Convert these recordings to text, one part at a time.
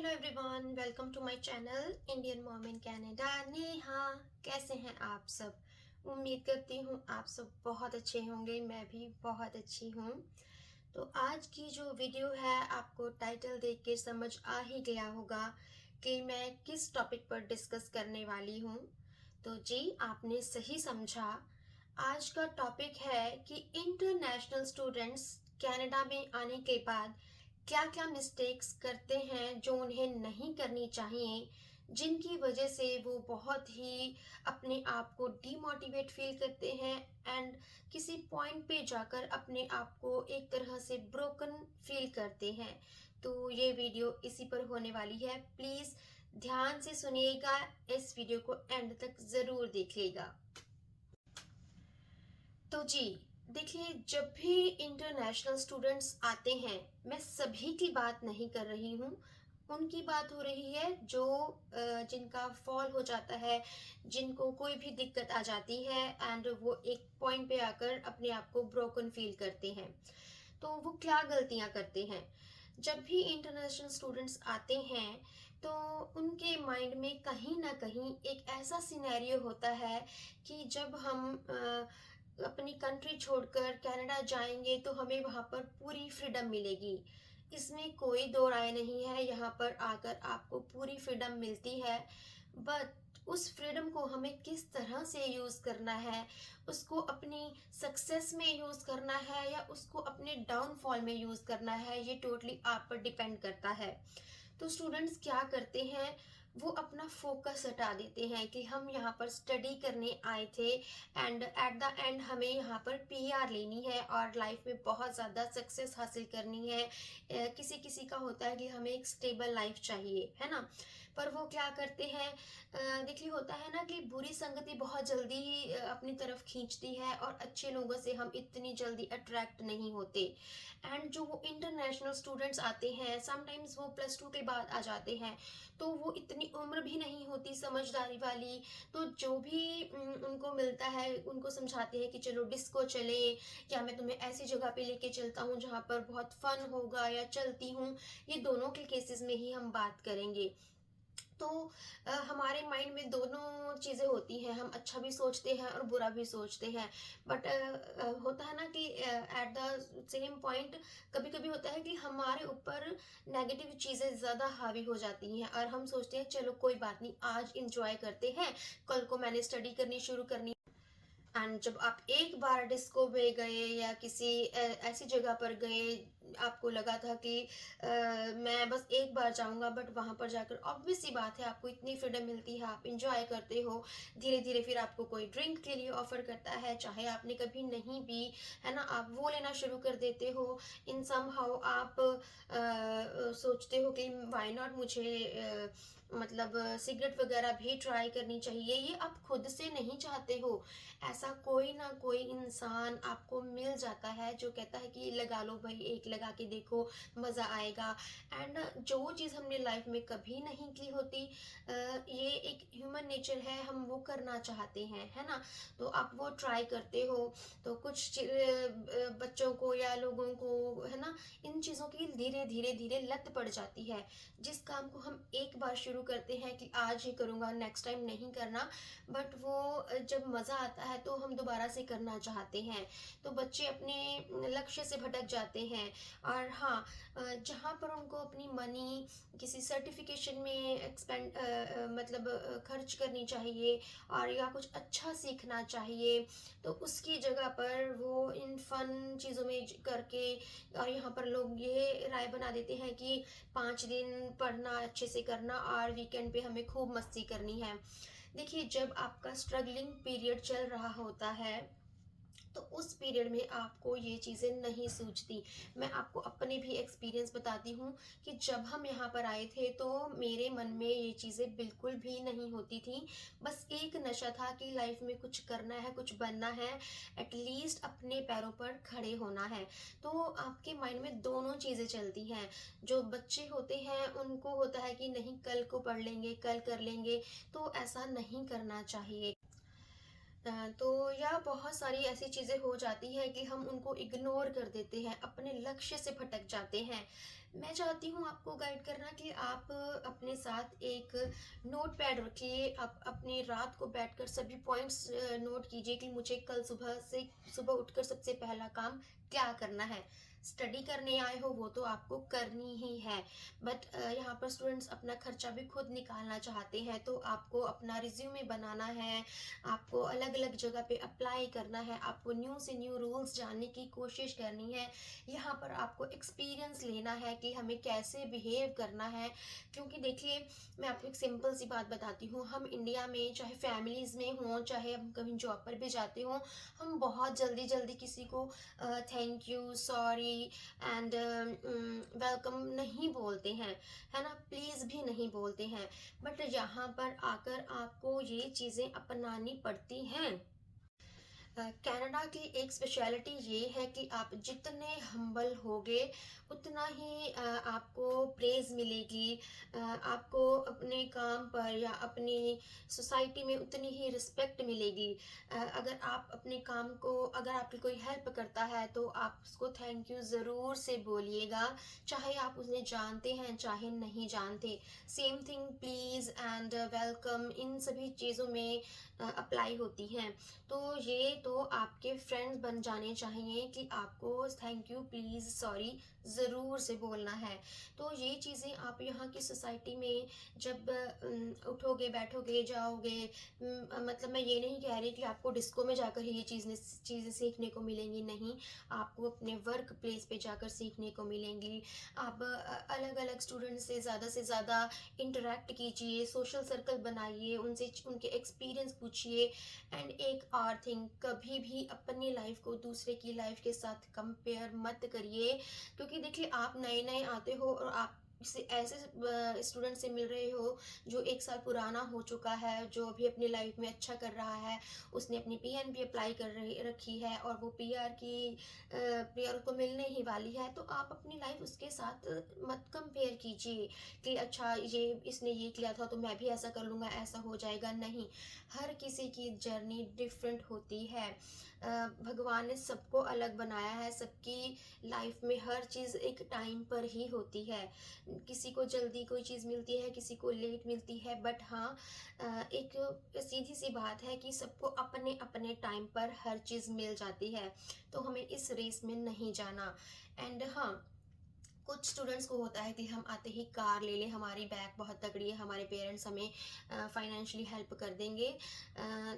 Hello everyone, welcome to my channel Indian mom in Canada. Neha, कैसे हैं आप सब। उम्मीद करती हूँ आप सब बहुत अच्छे होंगे। मैं भी बहुत अच्छी हूँ। तो आज की जो वीडियो है आपको टाइटल देख के समझ आ ही गया होगा कि मैं किस टॉपिक पर डिस्कस करने वाली हूँ। तो जी, आपने सही समझा। आज का टॉपिक है कि इंटरनेशनल स्टूडेंट्स कनाडा में आने के बाद क्या क्या मिस्टेक्स करते हैं जो उन्हें नहीं करनी चाहिए, जिनकी वजह से वो बहुत ही अपने आप को डीमोटिवेट फील करते हैं एंड किसी पॉइंट पे जाकर अपने आप को एक तरह से ब्रोकन फील करते हैं। तो ये वीडियो इसी पर होने वाली है। प्लीज़ ध्यान से सुनिएगा, इस वीडियो को एंड तक ज़रूर देखिएगा। तो जी देखिए, जब भी इंटरनेशनल स्टूडेंट्स आते हैं, मैं सभी की बात नहीं कर रही हूँ, उनकी बात हो रही है जो जिनका फॉल हो जाता है, जिनको कोई भी दिक्कत आ जाती है एंड वो एक पॉइंट पे आकर अपने आप को ब्रोकन फील करते हैं। तो वो क्या गलतियां करते हैं। जब भी इंटरनेशनल स्टूडेंट्स आते हैं तो उनके माइंड में कहीं ना कहीं एक ऐसा सिनेरियो होता है कि जब हम अपनी कंट्री छोड़कर कनाडा जाएंगे तो हमें वहाँ पर पूरी फ्रीडम मिलेगी। इसमें कोई दो राय नहीं है, यहाँ पर आकर आपको पूरी फ्रीडम मिलती है। बट उस फ्रीडम को हमें किस तरह से यूज़ करना है, उसको अपनी सक्सेस में यूज़ करना है या उसको अपने डाउनफॉल में यूज़ करना है, ये टोटली आप पर डिपेंड करता है। तो स्टूडेंट्स क्या करते हैं, वो अपना फोकस हटा देते हैं कि हम यहाँ पर स्टडी करने आए थे एंड एट द एंड हमें यहाँ पर पीआर लेनी है और लाइफ में बहुत ज़्यादा सक्सेस हासिल करनी है। किसी किसी का होता है कि हमें एक स्टेबल लाइफ चाहिए, है ना। पर वो क्या करते हैं, देखिए होता है ना कि बुरी संगति बहुत जल्दी ही अपनी तरफ खींचती है और अच्छे लोगों से हम इतनी जल्दी अट्रैक्ट नहीं होते। एंड जो वो इंटरनेशनल स्टूडेंट्स आते हैं, समटाइम्स वो +2 के बाद आ जाते हैं, तो वो इतनी उम्र भी नहीं होती समझदारी वाली। तो जो भी उनको मिलता है उनको समझाते हैं कि चलो डिस्को चले, या मैं तुम्हें ऐसी जगह पे लेके चलता हूँ जहाँ पर बहुत फन होगा, या चलती हूँ। ये दोनों के केसेस में ही हम बात करेंगे। तो हमारे माइंड में दोनों चीज़ें होती हैं, हम अच्छा भी सोचते हैं और बुरा भी सोचते हैं। बट होता है ना कि एट द सेम पॉइंट कभी कभी होता है कि हमारे ऊपर नेगेटिव चीज़ें ज़्यादा हावी हो जाती हैं और हम सोचते हैं चलो कोई बात नहीं, आज इंजॉय करते हैं, कल को मैंने स्टडी करनी शुरू करनी। एंड जब आप एक बार डिस्को में गए या किसी ऐसी जगह पर गए, आपको लगा था कि मैं बस एक बार जाऊंगा, बट वहां पर जाकर ऑब्वियस सी बात है आपको इतनी फ्रीडम मिलती है, आप इंजॉय करते हो। धीरे धीरे फिर आपको कोई ड्रिंक के लिए ऑफर करता है, चाहे आपने कभी नहीं भी, है ना, आप वो लेना शुरू कर देते हो। इन सम हाउ आप सोचते हो कि वाई नॉट, मुझे मतलब सिगरेट वगैरह भी ट्राई करनी चाहिए। ये आप खुद से नहीं चाहते हो, ऐसा कोई ना कोई इंसान आपको मिल जाता है जो कहता है कि लगा लो भाई, एक लगा के देखो, मज़ा आएगा। एंड जो चीज़ हमने लाइफ में कभी नहीं की होती, ये एक ह्यूमन नेचर है, हम वो करना चाहते हैं, है ना। तो आप वो ट्राई करते हो। तो कुछ बच्चों को या लोगों को, है ना, इन चीज़ों की धीरे धीरे धीरे लत पड़ जाती है। जिस काम को हम एक बार शुरू करते हैं कि आज ही करूँगा, नेक्स्ट टाइम नहीं करना, बट वो जब मज़ा आता है तो हम दोबारा से करना चाहते हैं। तो बच्चे अपने लक्ष्य से भटक जाते हैं। और हाँ, जहाँ पर उनको अपनी मनी किसी सर्टिफिकेशन में एक्सपेंड मतलब खर्च करनी चाहिए और या कुछ अच्छा सीखना चाहिए, तो उसकी जगह पर वो इन फन चीज़ों में करके, और यहाँ पर लोग ये राय बना देते हैं कि 5 दिन पढ़ना अच्छे से करना और वीकेंड पे हमें खूब मस्ती करनी है। देखिए, जब आपका स्ट्रगलिंग पीरियड चल रहा होता है तो उस पीरियड में आपको ये चीज़ें नहीं सूझती। मैं आपको अपने भी एक्सपीरियंस बताती हूँ कि जब हम यहाँ पर आए थे तो मेरे मन में ये चीज़ें बिल्कुल भी नहीं होती थी। बस एक नशा था कि लाइफ में कुछ करना है, कुछ बनना है, एटलीस्ट अपने पैरों पर खड़े होना है। तो आपके माइंड में दोनों चीज़ें चलती हैं। जो बच्चे होते हैं उनको होता है कि नहीं, कल को पढ़ लेंगे, कल कर लेंगे, तो ऐसा नहीं करना चाहिए। तो या बहुत सारी ऐसी चीज़ें हो जाती हैं कि हम उनको इग्नोर कर देते हैं, अपने लक्ष्य से भटक जाते हैं। मैं चाहती हूँ आपको गाइड करना कि आप अपने साथ एक नोटपैड रखिए, आप अपनी रात को बैठकर सभी पॉइंट्स नोट कीजिए कि मुझे कल सुबह उठकर सबसे पहला काम क्या करना है। स्टडी करने आए हो वो तो आपको करनी ही है, बट यहाँ पर स्टूडेंट्स अपना खर्चा भी खुद निकालना चाहते हैं, तो आपको अपना रिज्यूमे बनाना है, आपको अलग अलग जगह पे अप्लाई करना है, आपको न्यू से न्यू रूल्स जानने की कोशिश करनी है। यहाँ पर आपको एक्सपीरियंस लेना है कि हमें कैसे बिहेव करना है, क्योंकि देखिए मैं आपको एक सिंपल सी बात बताती हूँ, हम इंडिया में चाहे फैमिलीज़ में हों, चाहे हम कहीं जॉब पर भी जाते हों, हम बहुत जल्दी जल्दी किसी को thank you, sorry and welcome नहीं बोलते हैं, है ना, प्लीज़ भी नहीं बोलते हैं। बट यहाँ पर आकर आपको ये चीज़ें अपनानी पड़ती हैं। कनाडा की एक स्पेशलिटी ये है कि आप जितने हम्बल होगे उतना ही आपको प्रेज़ मिलेगी, आपको अपने काम पर या अपनी सोसाइटी में उतनी ही रिस्पेक्ट मिलेगी। अगर आपकी कोई हेल्प करता है तो आप उसको थैंक यू ज़रूर से बोलिएगा, चाहे आप उन्हें जानते हैं चाहे नहीं जानते। Same thing please and welcome, इन सभी चीज़ों में अप्लाई होती हैं। तो ये तो आपके फ्रेंड्स बन जाने चाहिए कि आपको थैंक यू, प्लीज़, सॉरी ज़रूर से बोलना है। तो ये चीज़ें आप यहाँ की सोसाइटी में जब उठोगे, बैठोगे, जाओगे, मतलब मैं ये नहीं कह रही कि आपको डिस्को में जाकर ही ये चीज़ें सीखने को मिलेंगी, नहीं। आपको अपने वर्क प्लेस पे जाकर सीखने को मिलेंगी। आप अलग-अलग स्टूडेंट्स से ज़्यादा इंटरैक्ट कीजिए, सोशल सर्कल बनाइए, उनसे उनके एक्सपीरियंस पूछिए। एंड एक और थिंग, कभी भी अपनी लाइफ को दूसरे की लाइफ के साथ कंपेयर मत करिए, क्योंकि देखिए आप नए नए आते हो और आप से ऐसे स्टूडेंट से मिल रहे हो जो 1 साल पुराना हो चुका है, जो अभी अपनी लाइफ में अच्छा कर रहा है, उसने अपनी पीएन भी अप्लाई कर रही रखी है और वो पीआर को मिलने ही वाली है। तो आप अपनी लाइफ उसके साथ मत कंपेयर कीजिए कि अच्छा ये इसने ये किया था तो मैं भी ऐसा कर लूँगा, ऐसा हो जाएगा, नहीं। हर किसी की जर्नी डिफरेंट होती है। भगवान ने सबको अलग बनाया है, सबकी लाइफ में हर चीज़ एक टाइम पर ही होती है। किसी को जल्दी कोई चीज़ मिलती है, किसी को लेट मिलती है, बट हाँ, एक सीधी सी बात है कि सबको अपने अपने टाइम पर हर चीज़ मिल जाती है, तो हमें इस रेस में नहीं जाना। एंड हाँ, कुछ स्टूडेंट्स को होता है कि हम आते ही कार ले लें, हमारी बैग बहुत तगड़ी है, हमारे पेरेंट्स हमें फाइनेंशियली हेल्प कर देंगे।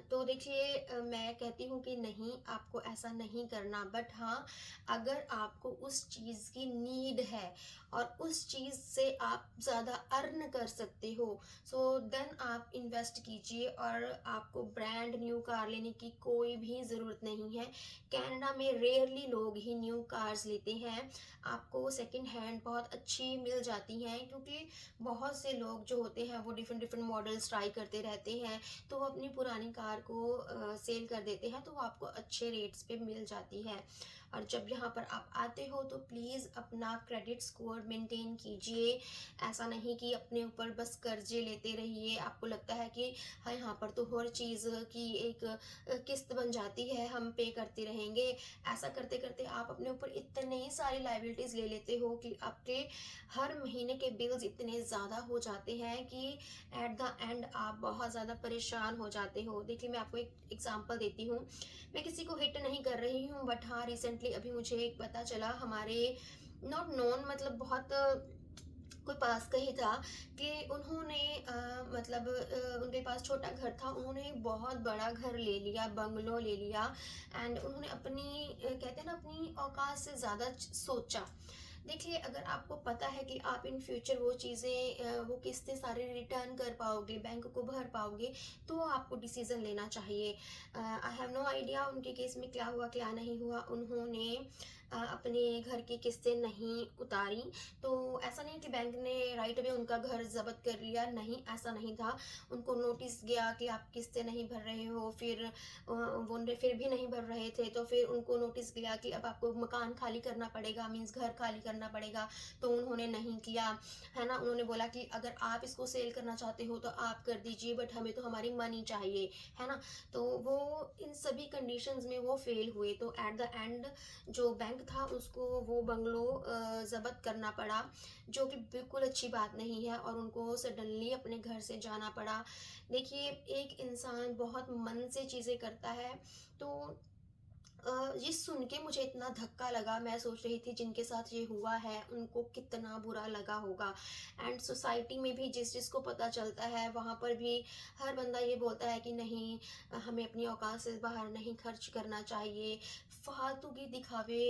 तो देखिए, मैं कहती हूँ कि नहीं, आपको ऐसा नहीं करना, बट हाँ, अगर आपको उस चीज़ की नीड है और उस चीज़ से आप ज़्यादा अर्न कर सकते हो, सो देन आप इन्वेस्ट कीजिए, और आपको ब्रांड न्यू कार लेने की कोई भी ज़रूरत नहीं है। कनाडा में रेयरली लोग ही न्यू कार्स लेते हैं, आपको सेकंड हैंड बहुत अच्छी मिल जाती हैं, क्योंकि बहुत से लोग जो होते हैं वो डिफरेंट डिफरेंट मॉडल्स ट्राई करते रहते हैं, तो वो अपनी पुरानी कार को सेल कर देते हैं, तो वो आपको अच्छे रेट्स पे मिल जाती है। और जब यहाँ पर आप आते हो तो प्लीज़ अपना क्रेडिट स्कोर मेंटेन कीजिए। ऐसा नहीं कि अपने ऊपर बस कर्जे लेते रहिए, आपको लगता है कि हाँ, यहाँ पर तो हर चीज़ की एक किस्त बन जाती है, हम पे करते रहेंगे। ऐसा करते करते आप अपने ऊपर इतनी सारी लाइबिलिटीज़ ले लेते हो कि आपके हर महीने के बिल्स इतने ज़्यादा हो जाते हैं कि एट द एंड आप बहुत ज़्यादा परेशान हो जाते हो। देखिए, मैं आपको एक एग्जांपल देती हूँ, मैं किसी को हिट नहीं कर रही हूँ, बट हाँ, रिसेंटली अभी मुझे एक पता चला, हमारे नॉट नोन, मतलब बहुत कोई पास का ही था, कि उन्होंने उनके पास छोटा घर था, उन्होंने एक बहुत बड़ा घर ले लिया, बंगलो ले लिया। एंड उन्होंने कहते हैं ना, अपनी औकात से ज़्यादा सोचा। देखिए, अगर आपको पता है कि आप इन फ्यूचर वो चीज़ें, वो किस्तें सारे रिटर्न कर पाओगे, बैंक को भर पाओगे, तो आपको डिसीज़न लेना चाहिए। आई हैव नो आइडिया उनके केस में क्या हुआ क्या नहीं हुआ। उन्होंने अपने घर की किस्तें नहीं उतारी। तो ऐसा नहीं कि बैंक ने राइट अवे उनका घर ज़ब्त कर लिया, नहीं ऐसा नहीं था। उनको नोटिस गया कि आप किस्तें नहीं भर रहे हो, फिर वो फिर भी नहीं भर रहे थे, तो फिर उनको नोटिस गया कि अब आपको मकान खाली करना पड़ेगा, मीन्स घर खाली करना पड़ेगा। तो उन्होंने नहीं किया, है ना? उन्होंने बोला कि अगर आप इसको सेल करना चाहते हो तो आप कर दीजिए, बट हमें तो हमारी मनी चाहिए, है ना? तो वो इन सभी कंडीशंस में वो फेल हुए। तो एट द एंड जो बैंक था उसको वो बंगलो ज़ब्त करना पड़ा, जो कि बिल्कुल अच्छी बात नहीं है, और उनको सडनली अपने घर से जाना पड़ा। देखिए, एक इंसान बहुत मन से चीज़ें करता है, तो ये सुन के मुझे इतना धक्का लगा। मैं सोच रही थी जिनके साथ ये हुआ है उनको कितना बुरा लगा होगा। एंड सोसाइटी में भी जिस जिसको पता चलता है वहाँ पर भी हर बंदा ये बोलता है कि नहीं, हमें अपनी औकात से बाहर नहीं खर्च करना चाहिए। फालतू की दिखावे,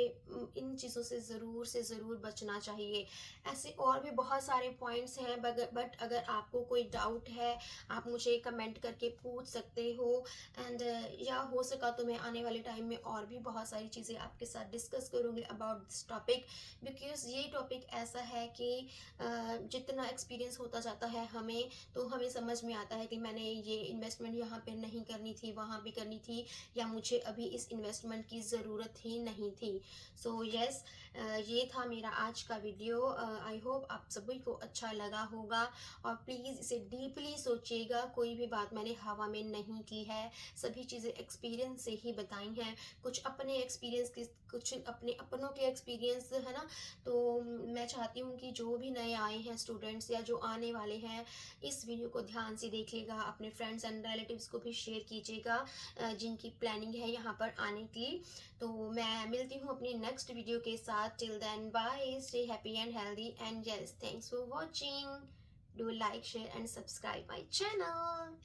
इन चीज़ों से ज़रूर बचना चाहिए। ऐसे और भी बहुत सारे पॉइंट्स हैं, बट अगर आपको कोई डाउट है आप मुझे कमेंट करके पूछ सकते हो। एंड या हो सका तो मैं आने वाले टाइम में और भी बहुत सारी चीज़ें आपके साथ डिस्कस करूँगी अबाउट दिस टॉपिक, बिकॉज़ ये टॉपिक ऐसा है कि जितना एक्सपीरियंस होता जाता है हमें, तो हमें समझ में आता है कि मैंने ये इन्वेस्टमेंट यहाँ पे नहीं करनी थी, वहाँ पे करनी थी, या मुझे अभी इस इन्वेस्टमेंट की ज़रूरत ही नहीं थी। सो यस, ये था मेरा आज का वीडियो। आई होप आप सभी को अच्छा लगा होगा, और प्लीज़ इसे डीपली सोचिएगा। कोई भी बात मैंने हवा में नहीं की है, सभी चीज़ें एक्सपीरियंस से ही बताई हैं। कुछ अपने एक्सपीरियंस के, कुछ अपने अपनों के एक्सपीरियंस, है ना? तो मैं चाहती हूँ कि जो भी नए आए हैं स्टूडेंट्स या जो आने वाले हैं, इस वीडियो को ध्यान से देखिएगा, अपने फ्रेंड्स एंड रिलेटिव्स को भी शेयर कीजिएगा जिनकी प्लानिंग है यहाँ पर आने की। तो मैं मिलती हूँ अपनी नेक्स्ट वीडियो के साथ। Till then bye, stay happy and healthy, and yes, thanks for watching. Do like, share and subscribe my channel.